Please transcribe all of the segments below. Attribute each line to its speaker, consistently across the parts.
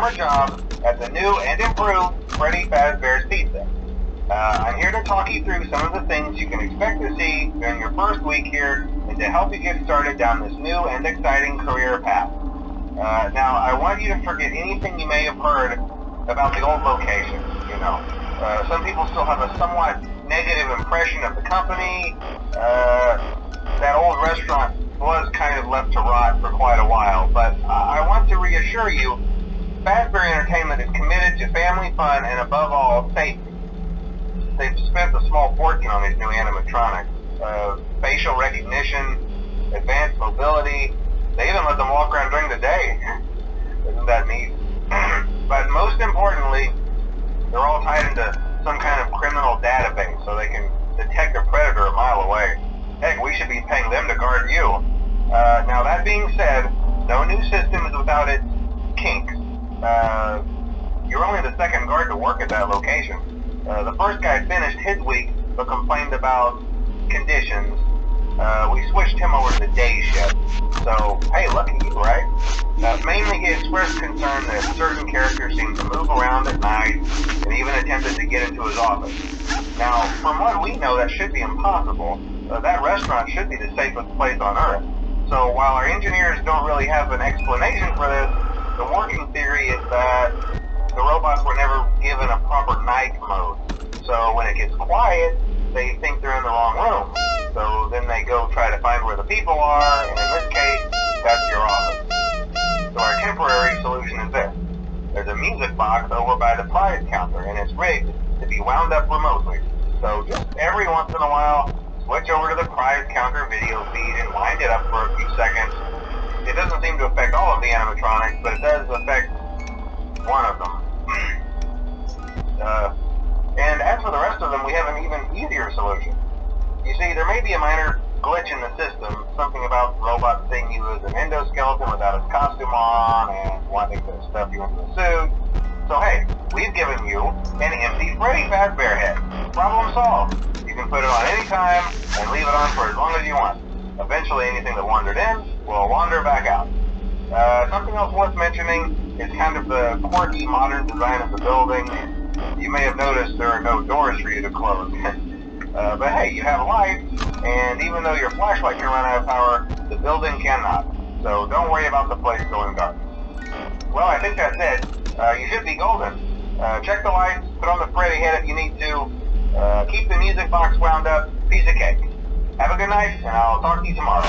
Speaker 1: your job at the new and improved Freddys Fazbear's Pizza. I'm here to talk you through some of the things you can expect to see during your first week here and to help you get started down this new and exciting career path. Now, I want you to forget anything you may have heard about the old location. Some people still have a somewhat negative impression of the company. That old restaurant was kind of left to rot for quite a while, but I want to reassure you, Fazbear Entertainment is committed to family fun and above all, safety. They've spent a small fortune on these new animatronics. Facial recognition, advanced mobility, they even let them walk around during the day. Isn't that neat? But most importantly, they're all tied into some kind of criminal database so they can detect a predator a mile away. Heck, we should be paying them to guard you. Now that being said, no new system is without its kinks. You're only the second guard to work at that location. The first guy finished his week but complained about conditions. We switched him over to the day shift. So, hey, lucky you, right? Mainly he expressed concern that certain characters seemed to move around at night and even attempted to get into his office. Now, from what we know, that should be impossible. That restaurant should be the safest place on Earth. So while our engineers don't really have an explanation for this, the working theory is that the robots were never given a proper night mode. So when it gets quiet, they think they're in the wrong room. So then they go try to find where the people are, and in this case, that's your office. So our temporary solution is this. There's a music box over by the prize counter, and it's rigged to be wound up remotely. So just every once in a while, switch over to the prize counter video feed and wind it up for a few seconds. It doesn't seem to affect all of the animatronics, but it does affect one of them. And as for the rest of them, we have an even easier solution. You see, there may be a minor glitch in the system, something about the robot seeing you as an endoskeleton without his costume on and wanting to stuff you into a suit. So hey, we've given you an empty Freddy Fazbear head. Problem solved. You can put it on any time and leave it on for as long as you want. Eventually anything that wandered in will wander back out. Something else worth mentioning is kind of the quirky modern design of the building. You may have noticed there are no doors for you to close. But hey, you have lights, and even though your flashlight can run out of power, the building cannot. So don't worry about the place going dark. Well, I think that's it. You should be golden. Check the lights, put on the Freddy head if you need to. Keep the music box wound up, piece of cake. Have a good night, and I'll talk to you tomorrow.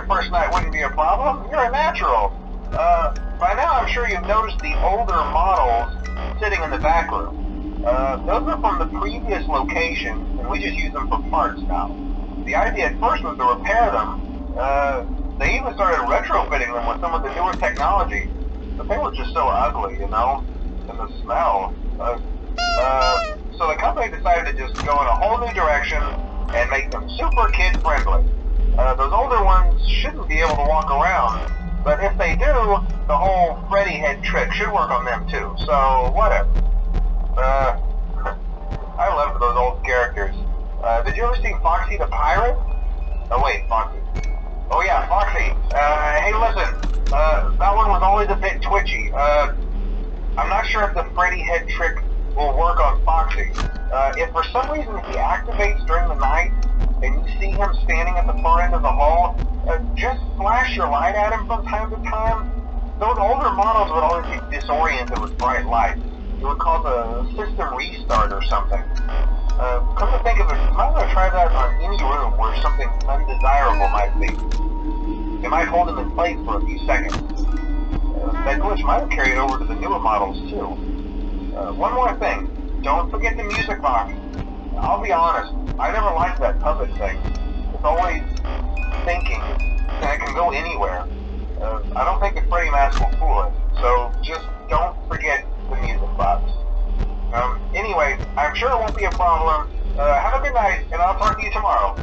Speaker 1: first night wouldn't be a problem. You're a natural. By now I'm sure you've noticed the older models sitting in the back room. Those are from the previous location, and we just use them for parts now. The idea at first was to repair them. They even started retrofitting them with some of the newer technology, but they were just so ugly, you know, and the smell. So the company decided to just go in a whole new direction and make them super kid-friendly. Those older ones shouldn't be able to walk around, but if they do, the whole Freddy head trick should work on them too, so whatever. I loved those old characters. Did you ever see Foxy the Pirate? Oh wait, Foxy. Oh yeah, Foxy. Hey listen, that one was always a bit twitchy. I'm not sure if the Freddy head trick will work on Foxy. If for some reason he activates during the night, and you see him standing at the far end of the hall, just flash your light at him from time to time. Those older models would always get disoriented with bright light. It would cause a system restart or something. Come to think of it, you might want to try that on any room where something undesirable might be. It might hold him in place for a few seconds. That glitch might have carried over to the newer models too. One more thing, don't forget the music box. I'll be honest, I never liked that puppet thing. It's always thinking, and it can go anywhere. I don't think the Freddy mask will fool it, so just don't forget the music box. Anyway, I'm sure it won't be a problem. Have a good night, and I'll talk to you tomorrow.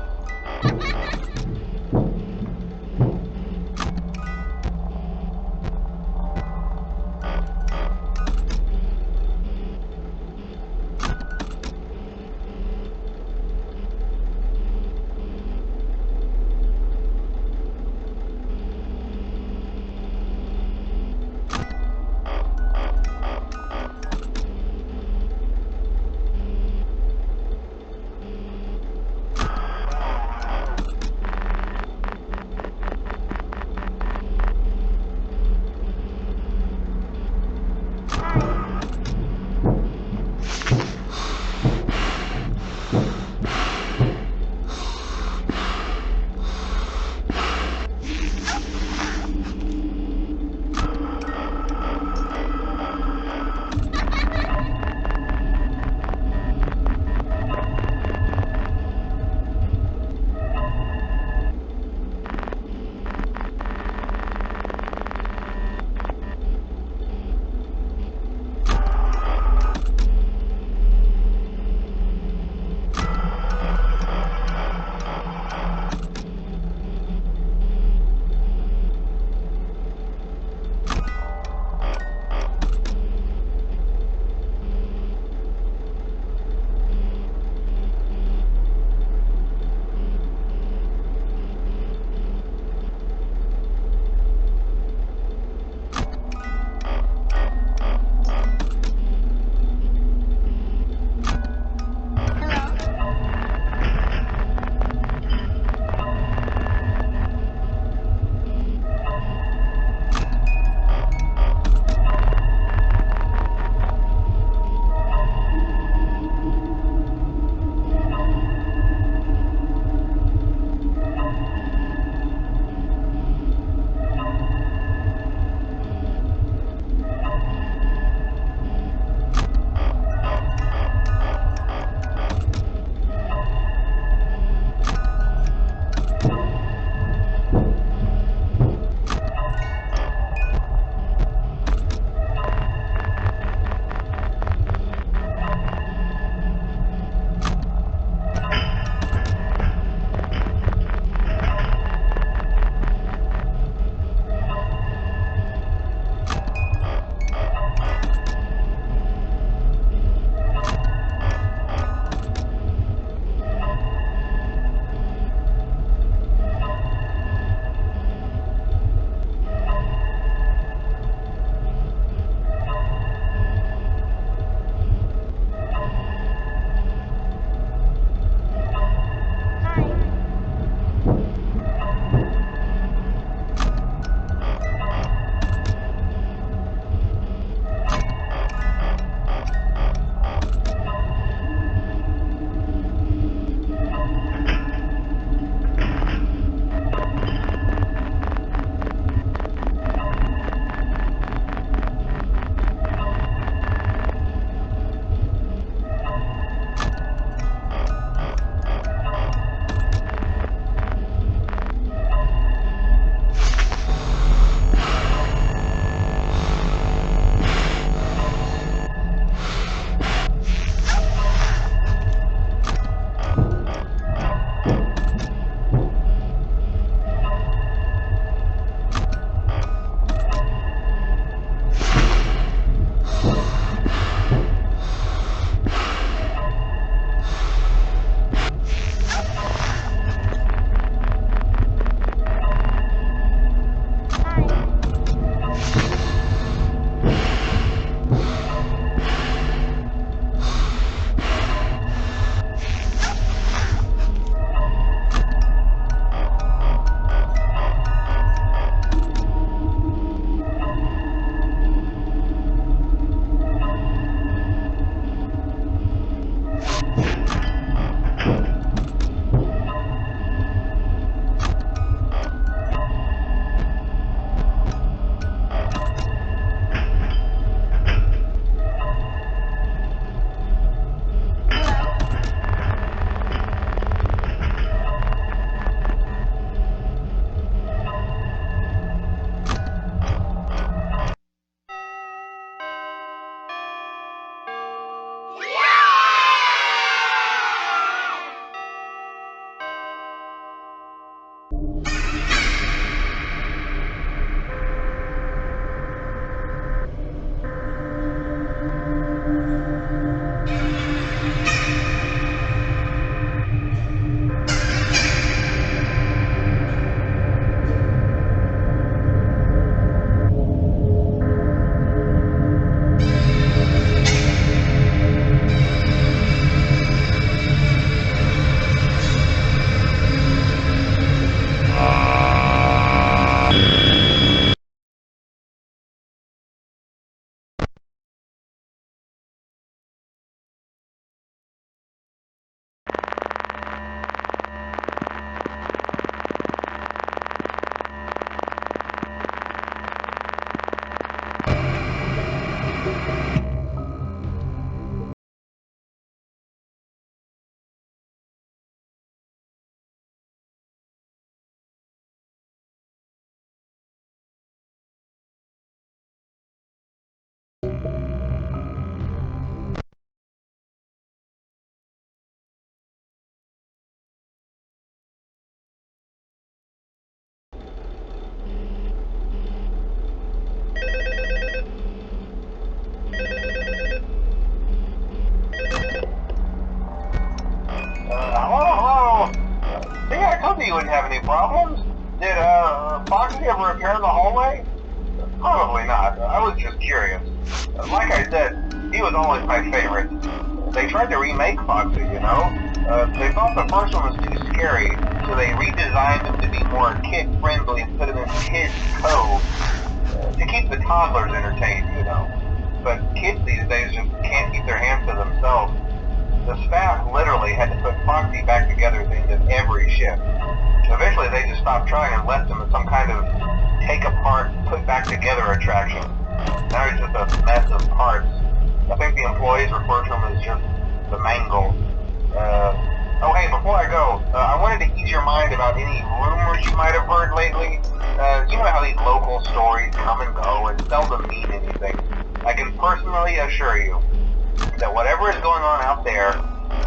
Speaker 1: you wouldn't have any problems. Did, Foxy ever appear in the hallway? Probably not. I was just curious. Like I said, he was always my favorite. They tried to remake Foxy, you know? They thought the first one was too scary, so they redesigned him to be more kid-friendly and put him in Kids Cove to keep the toddlers entertained, you know. But kids these days just can't keep their hands to themselves. The staff literally had to put Foxy back together at the end of every shift. Eventually they just stopped trying and left him as some kind of take-apart, put-back-together attraction. Now he's just a mess of parts. I think the employees refer to him as just the mangle. Oh hey, before I go, I wanted to ease your mind about any rumors you might have heard lately. You know how these local stories come and go and seldom mean anything. I can personally assure you that whatever is going on out there,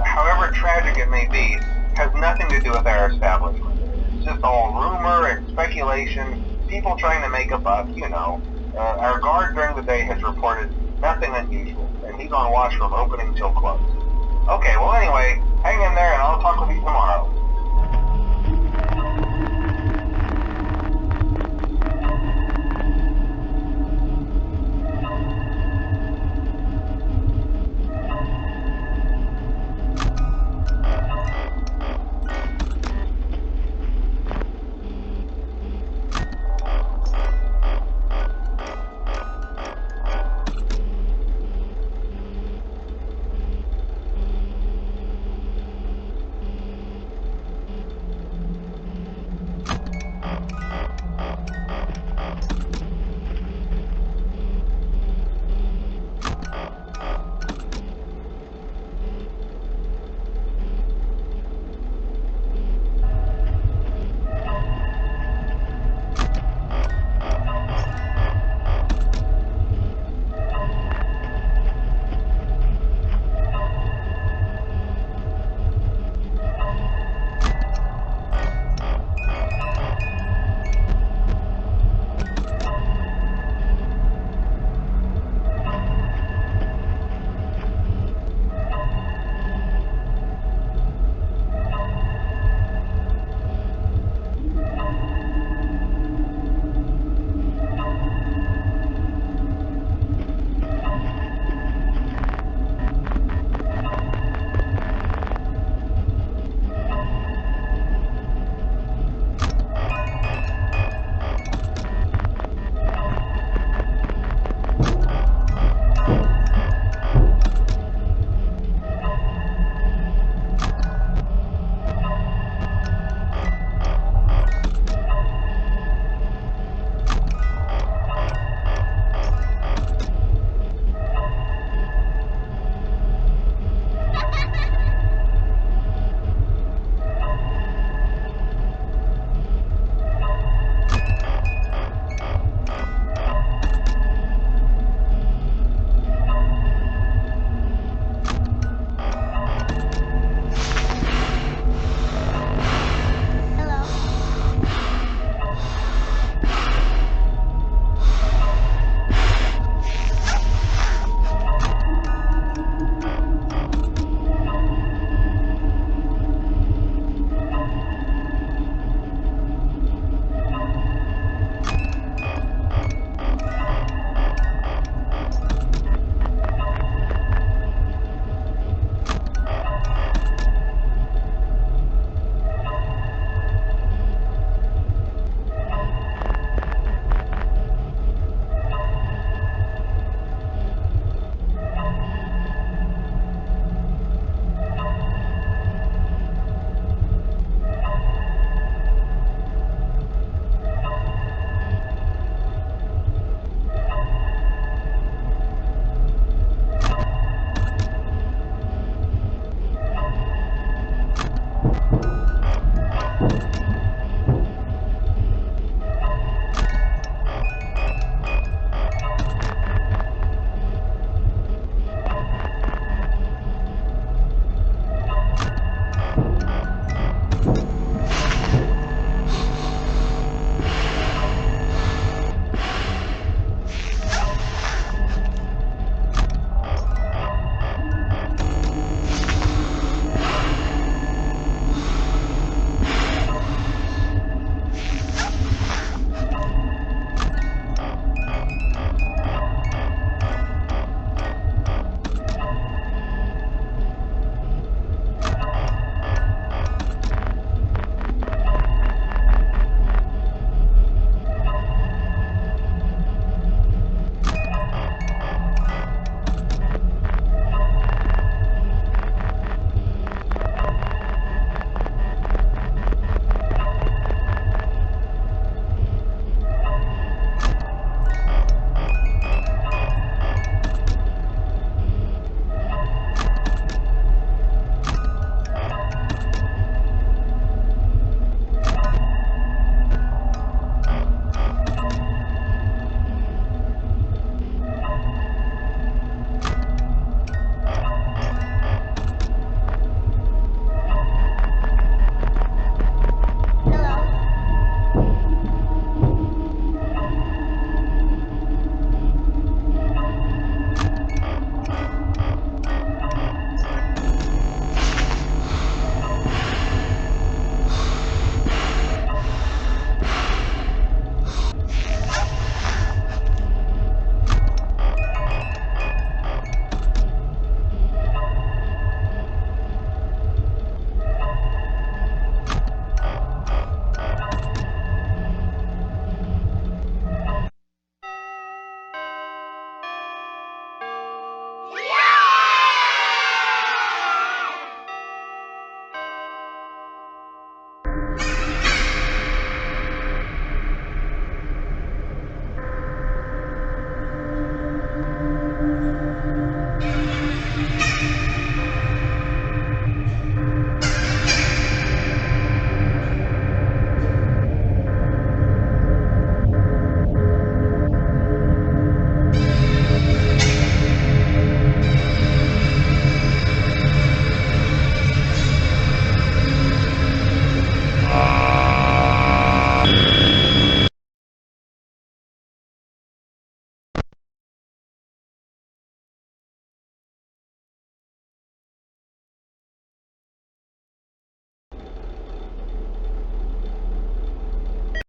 Speaker 1: however tragic it may be, has nothing to do with our establishment. It's just all rumor and speculation, people trying to make a buck, you know. Our guard during the day has reported nothing unusual, and he's on watch from opening till close. Okay, well anyway, hang in there.